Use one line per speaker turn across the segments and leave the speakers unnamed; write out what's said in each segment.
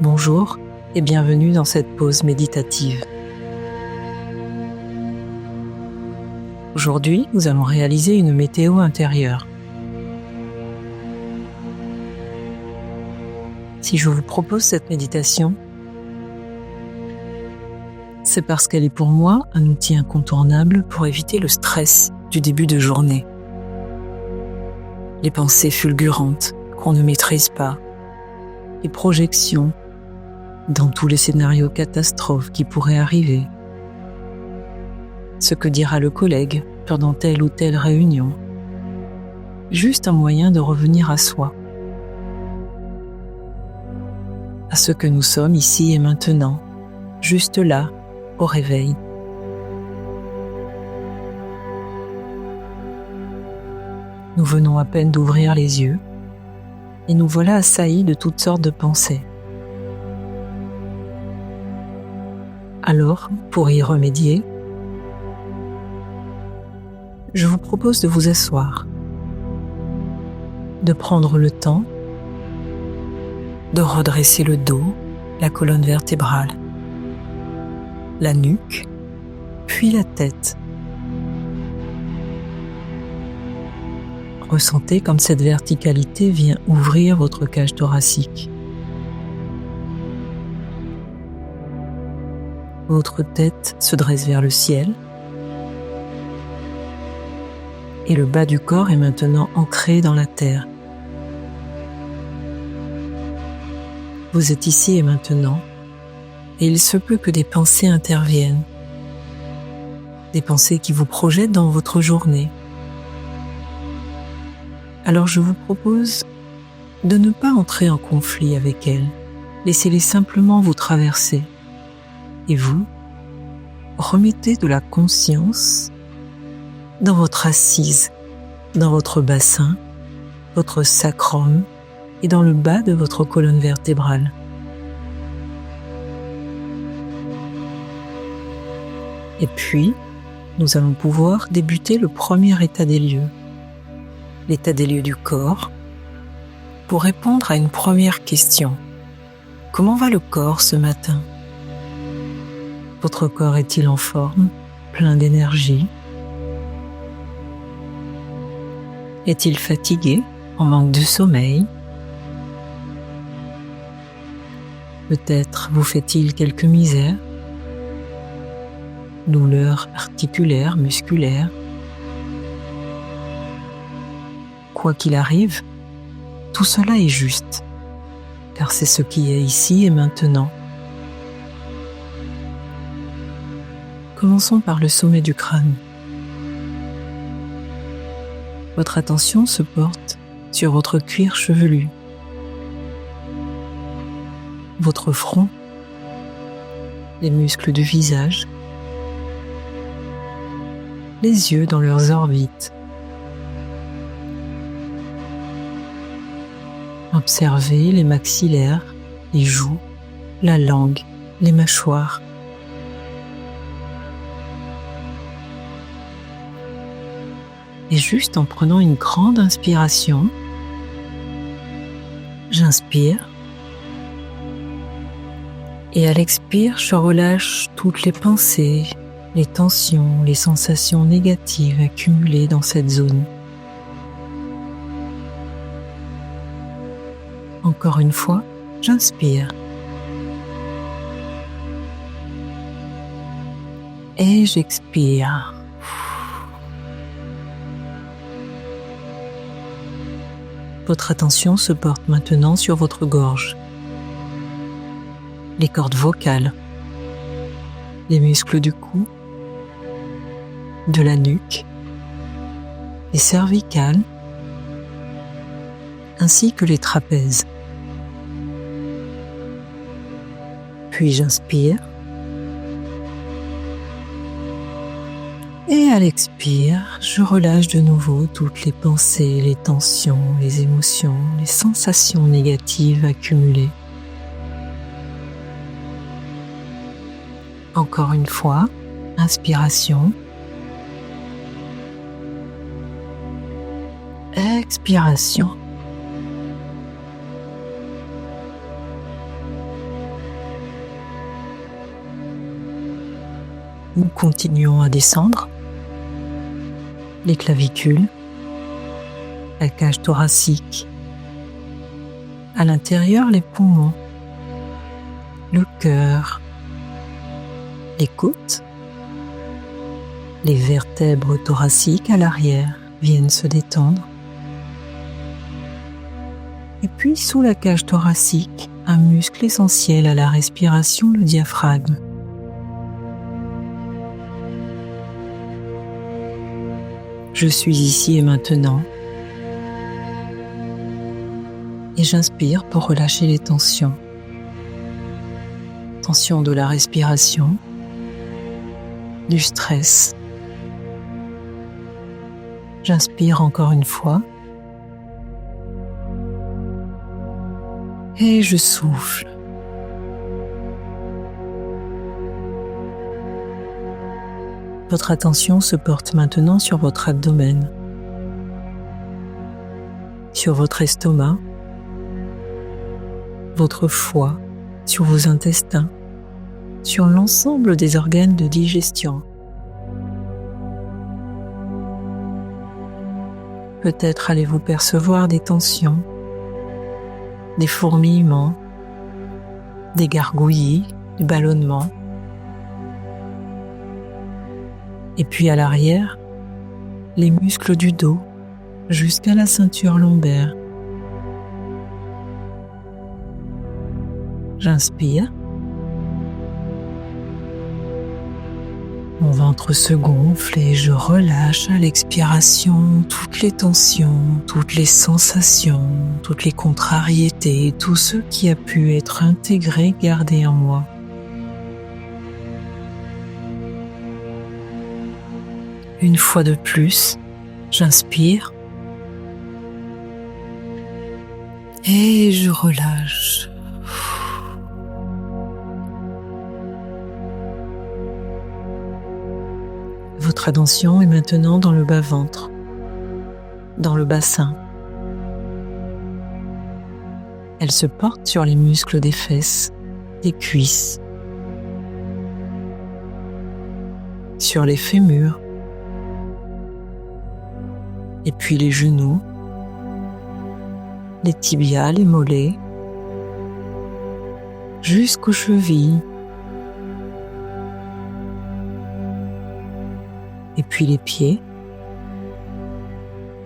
Bonjour et bienvenue dans cette pause méditative. Aujourd'hui, nous allons réaliser une météo intérieure. Si je vous propose cette méditation, c'est parce qu'elle est pour moi un outil incontournable pour éviter le stress du début de journée. Les pensées fulgurantes qu'on ne maîtrise pas, les projections dans tous les scénarios catastrophes qui pourraient arriver, ce que dira le collègue pendant telle ou telle réunion, juste un moyen de revenir à soi, à ce que nous sommes ici et maintenant, juste là, au réveil. Nous venons à peine d'ouvrir les yeux et nous voilà assaillis de toutes sortes de pensées. Alors, pour y remédier, je vous propose de vous asseoir, de prendre le temps de redresser le dos, la colonne vertébrale, la nuque, puis la tête. Ressentez comme cette verticalité vient ouvrir votre cage thoracique. Votre tête se dresse vers le ciel et le bas du corps est maintenant ancré dans la terre. Vous êtes ici et maintenant et il se peut que des pensées interviennent, des pensées qui vous projettent dans votre journée. Alors je vous propose de ne pas entrer en conflit avec elles, laissez-les simplement vous traverser. Et vous, remettez de la conscience dans votre assise, dans votre bassin, votre sacrum et dans le bas de votre colonne vertébrale. Et puis, nous allons pouvoir débuter le premier état des lieux, l'état des lieux du corps, pour répondre à une première question. Comment va le corps ce matin ? Votre corps est-il en forme, plein d'énergie ? Est-il fatigué, en manque de sommeil ? Peut-être vous fait-il quelques misères, douleurs articulaires, musculaires. Quoi qu'il arrive, tout cela est juste, car c'est ce qui est ici et maintenant. Commençons par le sommet du crâne. Votre attention se porte sur votre cuir chevelu, votre front, les muscles du visage, les yeux dans leurs orbites. Observez les maxillaires, les joues, la langue, les mâchoires. Et juste en prenant une grande inspiration, j'inspire. Et à l'expire, je relâche toutes les pensées, les tensions, les sensations négatives accumulées dans cette zone. Encore une fois, j'inspire. Et j'expire. Votre attention se porte maintenant sur votre gorge, les cordes vocales, les muscles du cou, de la nuque, les cervicales, ainsi que les trapèzes. Puis j'inspire. Et à l'expire, je relâche de nouveau toutes les pensées, les tensions, les émotions, les sensations négatives accumulées. Encore une fois, inspiration. Expiration. Nous continuons à descendre. Les clavicules, la cage thoracique, à l'intérieur les poumons, le cœur, les côtes, les vertèbres thoraciques à l'arrière viennent se détendre. Et puis sous la cage thoracique, un muscle essentiel à la respiration, le diaphragme. Je suis ici et maintenant. Et j'inspire pour relâcher les tensions. Tension de la respiration, du stress. J'inspire encore une fois. Et je souffle. Votre attention se porte maintenant sur votre abdomen, sur votre estomac, votre foie, sur vos intestins, sur l'ensemble des organes de digestion. Peut-être allez-vous percevoir des tensions, des fourmillements, des gargouillis, des ballonnements. Et puis à l'arrière, les muscles du dos jusqu'à la ceinture lombaire. J'inspire. Mon ventre se gonfle et je relâche à l'expiration toutes les tensions, toutes les sensations, toutes les contrariétés, tout ce qui a pu être intégré, gardé en moi. Une fois de plus, j'inspire et je relâche. Votre attention est maintenant dans le bas-ventre, dans le bassin. Elle se porte sur les muscles des fesses, des cuisses, sur les fémurs, et puis les genoux, les tibias, les mollets, jusqu'aux chevilles, et puis les pieds,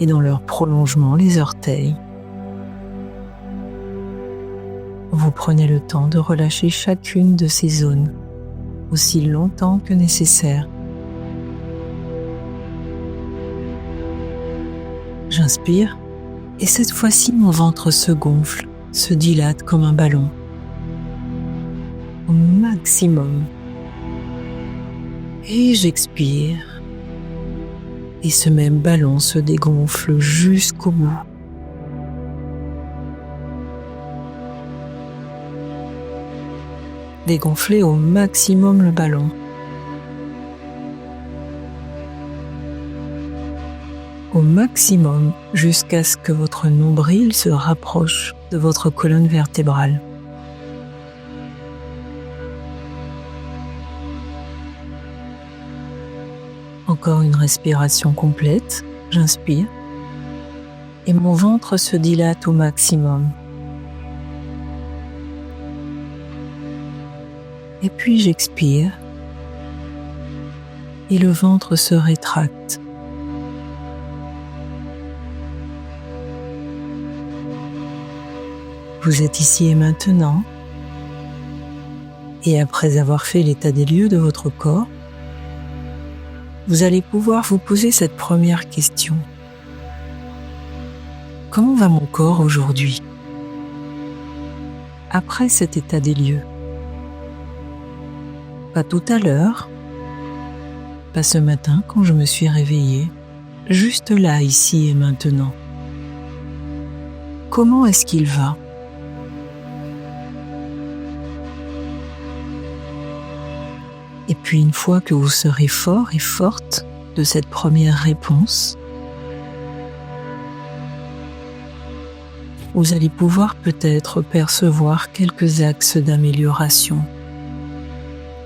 et dans leur prolongement, les orteils. Vous prenez le temps de relâcher chacune de ces zones, aussi longtemps que nécessaire. J'inspire, et cette fois-ci mon ventre se gonfle, se dilate comme un ballon, au maximum. Et j'expire. Et ce même ballon se dégonfle jusqu'au bout. Dégonflez au maximum le ballon. Au maximum jusqu'à ce que votre nombril se rapproche de votre colonne vertébrale. Encore une respiration complète, j'inspire et mon ventre se dilate au maximum. Et puis j'expire et le ventre se rétracte. Vous êtes ici et maintenant, et après avoir fait l'état des lieux de votre corps, vous allez pouvoir vous poser cette première question. Comment va mon corps aujourd'hui? Après cet état des lieux. Pas tout à l'heure, pas ce matin quand je me suis réveillée, juste là, ici et maintenant. Comment est-ce qu'il va? Et puis une fois que vous serez fort et forte de cette première réponse, vous allez pouvoir peut-être percevoir quelques axes d'amélioration,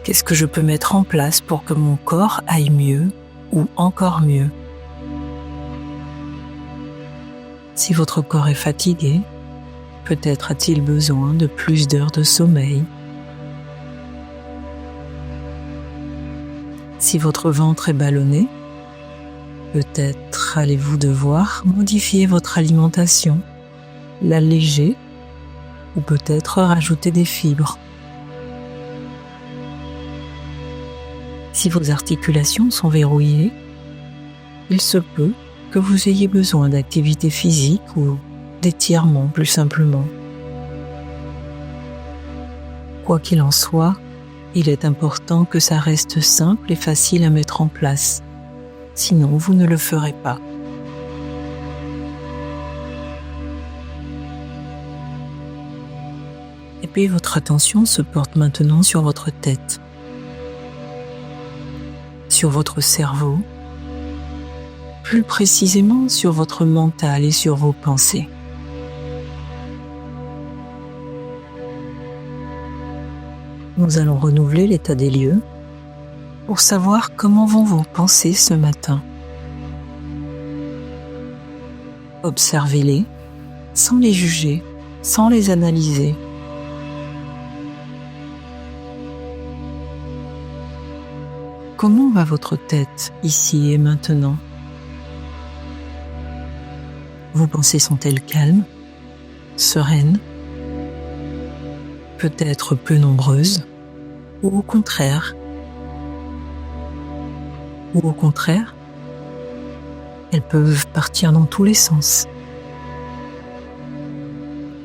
Qu'est-ce que je peux mettre en place pour que mon corps aille mieux ou encore mieux? Si votre corps est fatigué, peut-être a-t-il besoin de plus d'heures de sommeil. Si votre ventre est ballonné, peut-être allez-vous devoir modifier votre alimentation, l'alléger ou peut-être rajouter des fibres. Si vos articulations sont verrouillées, il se peut que vous ayez besoin d'activité physique ou d'étirement plus simplement. Quoi qu'il en soit, il est important que ça reste simple et facile à mettre en place, sinon vous ne le ferez pas. Et puis votre attention se porte maintenant sur votre tête, sur votre cerveau, plus précisément sur votre mental et sur vos pensées. Nous allons renouveler l'état des lieux pour savoir comment vont vos pensées ce matin. Observez-les sans les juger, sans les analyser. Comment va votre tête ici et maintenant? Vos pensées sont-elles calmes, sereines, peut-être peu nombreuses, ou au contraire, elles peuvent partir dans tous les sens.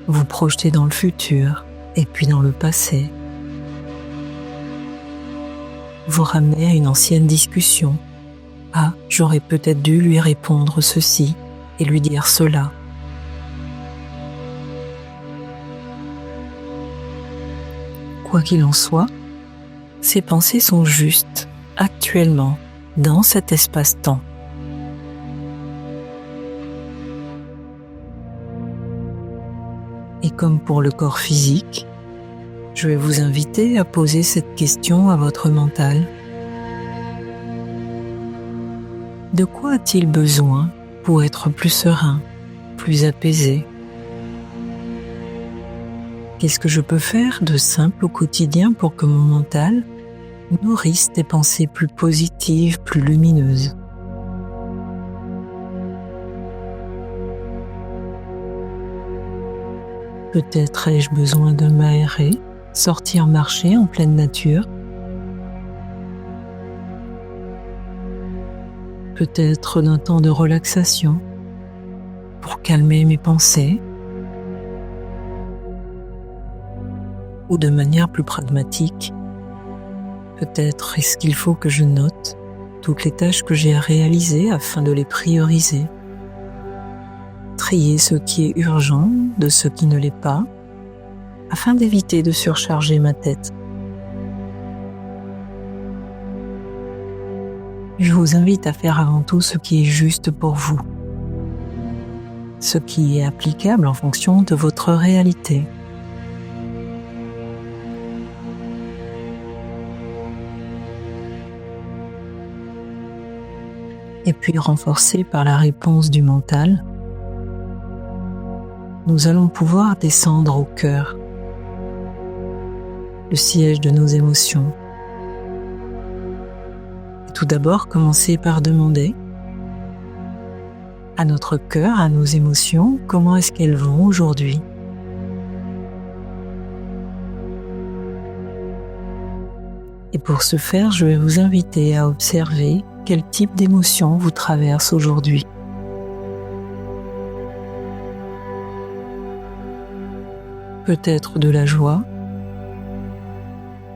Vous projetez dans le futur et puis dans le passé. Vous ramenez à une ancienne discussion. Ah, j'aurais peut-être dû lui répondre ceci et lui dire cela. Quoi qu'il en soit, ces pensées sont justes, actuellement, dans cet espace-temps. Et comme pour le corps physique, je vais vous inviter à poser cette question à votre mental. De quoi a-t-il besoin pour être plus serein, plus apaisé? Qu'est-ce que je peux faire de simple au quotidien pour que mon mental nourrisse des pensées plus positives, plus lumineuses? Peut-être ai-je besoin de m'aérer, sortir marcher en pleine nature. Peut-être d'un temps de relaxation pour calmer mes pensées. Ou de manière plus pragmatique, peut-être est-ce qu'il faut que je note toutes les tâches que j'ai à réaliser afin de les prioriser. Trier ce qui est urgent de ce qui ne l'est pas, afin d'éviter de surcharger ma tête. Je vous invite à faire avant tout ce qui est juste pour vous, ce qui est applicable en fonction de votre réalité. Et puis renforcé par la réponse du mental, nous allons pouvoir descendre au cœur, le siège de nos émotions. Et tout d'abord, commencer par demander à notre cœur, à nos émotions, comment est-ce qu'elles vont aujourd'hui? Et pour ce faire, je vais vous inviter à observer quel type d'émotion vous traverse aujourd'hui. Peut-être de la joie,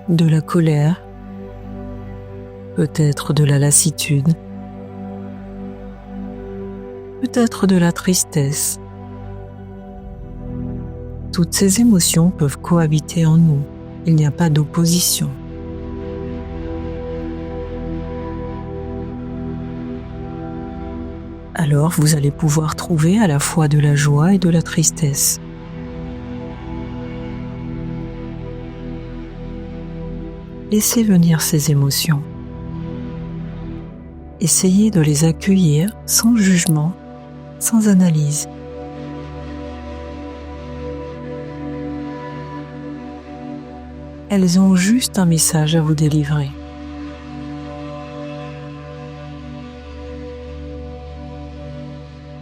de la colère, peut-être de la lassitude, peut-être de la tristesse. Toutes ces émotions peuvent cohabiter en nous, il n'y a pas d'opposition. Alors vous allez pouvoir trouver à la fois de la joie et de la tristesse. laissez venir ces émotions. Essayez de les accueillir sans jugement, sans analyse. Elles ont juste un message à vous délivrer.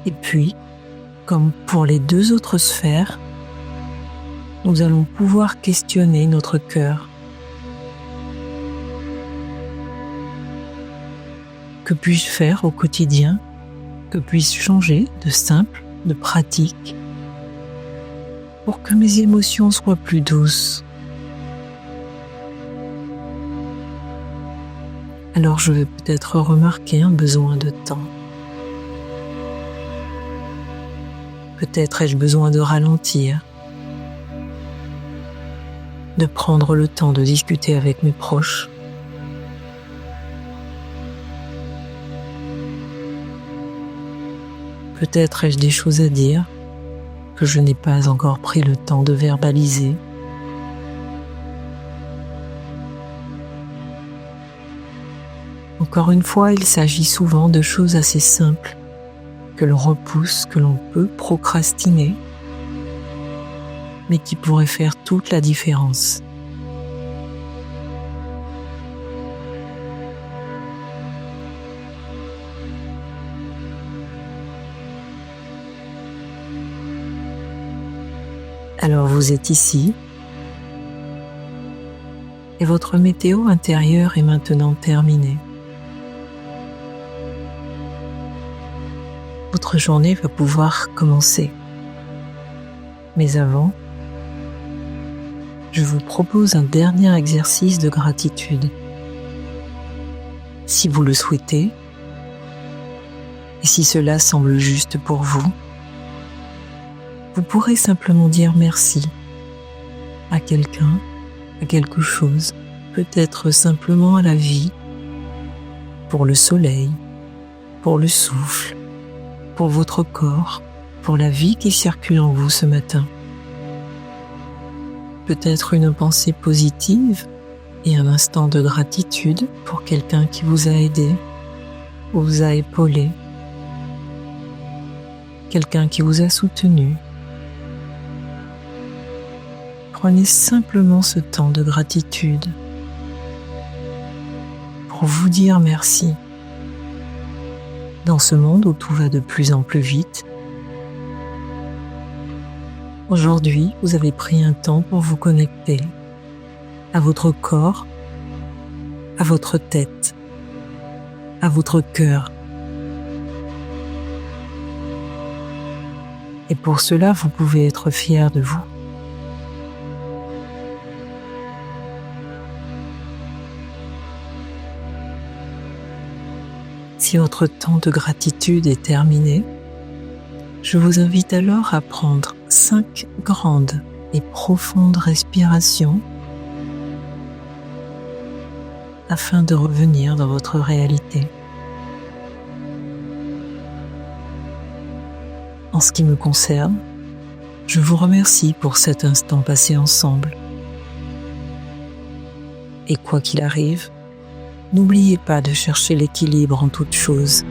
Et puis, comme pour les 2 autres sphères, nous allons pouvoir questionner notre cœur. Que puis-je faire au quotidien? Que puis-je changer de simple, de pratique, pour que mes émotions soient plus douces? Alors je vais peut-être remarquer un besoin de temps. Peut-être ai-je besoin de ralentir, de prendre le temps de discuter avec mes proches. Peut-être ai-je des choses à dire que je n'ai pas encore pris le temps de verbaliser. Encore une fois, il s'agit souvent de choses assez simples que l'on repousse, que l'on peut procrastiner, mais qui pourraient faire toute la différence. Alors vous êtes ici, et votre météo intérieure est maintenant terminée. Votre journée va pouvoir commencer. Mais avant, je vous propose un dernier exercice de gratitude. Si vous le souhaitez, et si cela semble juste pour vous, vous pourrez simplement dire merci à quelqu'un, à quelque chose, peut-être simplement à la vie, pour le soleil, pour le souffle, pour votre corps, pour la vie qui circule en vous ce matin. Peut-être une pensée positive et un instant de gratitude pour quelqu'un qui vous a aidé, ou vous a épaulé, quelqu'un qui vous a soutenu. Prenez simplement ce temps de gratitude pour vous dire merci. Dans ce monde où tout va de plus en plus vite, aujourd'hui, vous avez pris un temps pour vous connecter à votre corps, à votre tête, à votre cœur. Et pour cela, vous pouvez être fier de vous. Si votre temps de gratitude est terminé, je vous invite alors à prendre 5 grandes et profondes respirations afin de revenir dans votre réalité. En ce qui me concerne, je vous remercie pour cet instant passé ensemble. Et quoi qu'il arrive, n'oubliez pas de chercher l'équilibre en toutes choses.